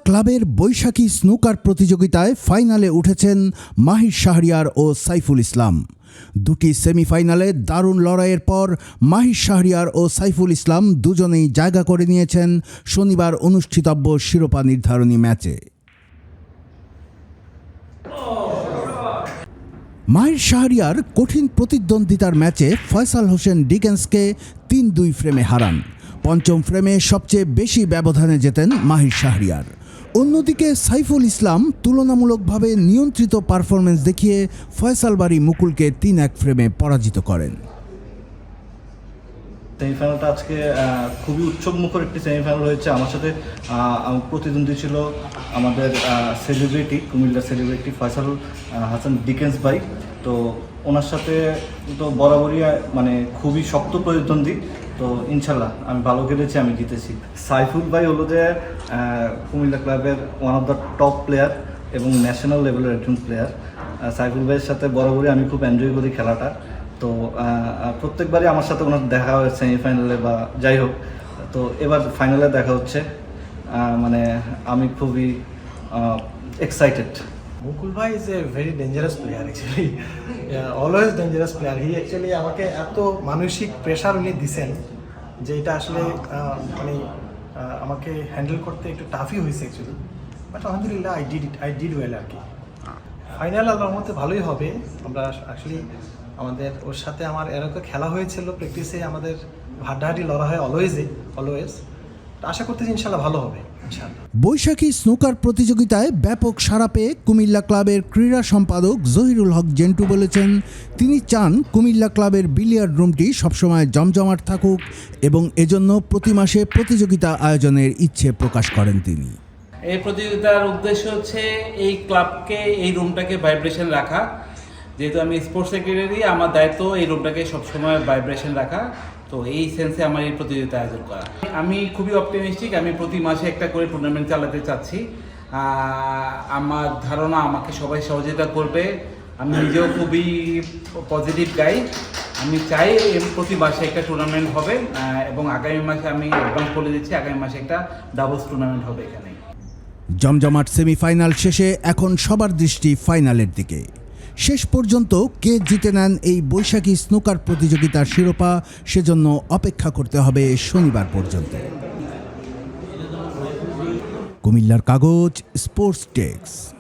ক্লাবের বৈশাখী স্নুকার প্রতিযোগিতায় ফাইনালে উঠেছেন মাহির শাহরিয়ার ও সাইফুল ইসলাম। দুটি সেমিফাইনালে দারুণ লড়াইয়ের পর মাহির শাহরিয়ার ও সাইফুল ইসলাম দুজনেই জায়গা করে নিয়েছেন শনিবার অনুষ্ঠিতব্য শিরোপা নির্ধারণী ম্যাচে। মাহির শাহরিয়ার কঠিন প্রতিদ্বন্দ্বিতার ম্যাচে ফয়সাল হোসেন ডিকেন্সকে ৩-২ ফ্রেমে হারান। পঞ্চম ফ্রেমে সবচেয়ে বেশি ব্যবধানে জেতেন মাহির শাহরিয়ার। অন্যদিকে সাইফুল ইসলাম তুলনামূলকভাবে নিয়ন্ত্রিত পারফরমেন্স দেখিয়ে ফয়সাল বাড়ি মুকুলকে ৩-১ ফ্রেমে পরাজিত করেন। সেমিফাইনালটা আজকে খুবই উৎসবমুখর একটি সেমিফাইনাল হয়েছে। আমার সাথে প্রতিদ্বন্দ্বী ছিল আমাদের সেলিব্রিটি, কুমিল্লার সেলিব্রিটি ফয়সাল হাসান ডিকেন্স ভাই। তো ওনার সাথে তো বরাবরই মানে খুবই শক্ত প্রতিদ্বন্দ্বী। তো ইনশাল্লাহ আমি ভালো খেলেছি, আমি জিতেছি। সাইফুল ভাই হলো যে কুমিল্লা ক্লাবের one of the top player এবং ন্যাশনাল লেভেলের একজন প্লেয়ার। সাইফুল ভাইয়ের সাথে বরাবরই আমি খুব এনজয় করি খেলাটা। তো প্রত্যেকবারই আমার সাথে ওনার দেখা হয় সেমিফাইনালে বা যাই হোক। তো এবার ফাইনালে দেখা হচ্ছে, মানে আমি খুবই এক্সাইটেড। মুকুল ভাই is a very dangerous player, actually always dangerous player. He actually আমাকে এত মানসিক প্রেশার উনি দিছেন যে এটা আসলে মানে আমাকে হ্যান্ডেল করতে একটু টাফই হয়েছে অ্যাকচুয়ালি, বাট আলহামদুলিল্লাহ আই ডিড ওয়েল আর কি। ফাইনাল আল্লাহর মধ্যে ভালোই হবে। আমরা অ্যাকচুয়ালি আমাদের ওর সাথে আমার এরকম খেলা হয়েছিল প্র্যাকটিসে, আমাদের হাড্ডাহাড্ডি লড়া হয় অলওয়েজ। আশা করতেছি ইনশাল্লাহ ভালো হবে ইনশাল্লাহ। বৈশাখী স্নুকার প্রতিযোগিতায় ব্যাপক সাড়া পেয়ে কুমিল্লা ক্লাবের ক্রীড়া সম্পাদক জহিরুল হক জেন্টু বলেছেন, তিনি চান কুমিল্লা ক্লাবের বিলিয়ার্ড রুমটি সবসময় জমজমাট থাকুক এবং এজন্য প্রতি মাসে প্রতিযোগিতা আয়োজনের ইচ্ছে প্রকাশ করেন তিনি। এই প্রতিযোগিতার উদ্দেশ্য হচ্ছে এই ক্লাবকে, এই রুমটাকে ভাইব্রেশন রাখা। যেহেতু আমি স্পোর্টস সেক্রেটারি, আমার দায়িত্ব এই রুমটাকে সবসময় ভাইব্রেশন রাখা। তো এই সেন্সে আমার এই প্রতিযোগিতা আয়োজন করা। আমি খুবই অপটিমিস্টিক, আমি প্রতি মাসে একটা করে টুর্নামেন্ট চালাতে চাচ্ছি। আমার ধারণা আমাকে সবাই সহযোগিতা করবে। আমি নিজেও খুবই পজিটিভ গাই। আমি চাই প্রতি মাসে একটা টুর্নামেন্ট হবে এবং আগামী মাসে আমি অ্যাডভান্স বলে দিচ্ছি, আগামী মাসে একটা ডাবলস টুর্নামেন্ট হবে এখানে। জমজমাট সেমিফাইনাল শেষে এখন সবার দৃষ্টি ফাইনালের দিকে। শেষ পর্যন্ত কে জিতে নেন এই বৈশাখী স্নুকার প্রতিযোগিতার শিরোপা, সেজন্য অপেক্ষা করতে হবে শনিবার পর্যন্ত। কুমিল্লার কাগজ, স্পোর্টস ডেস্ক।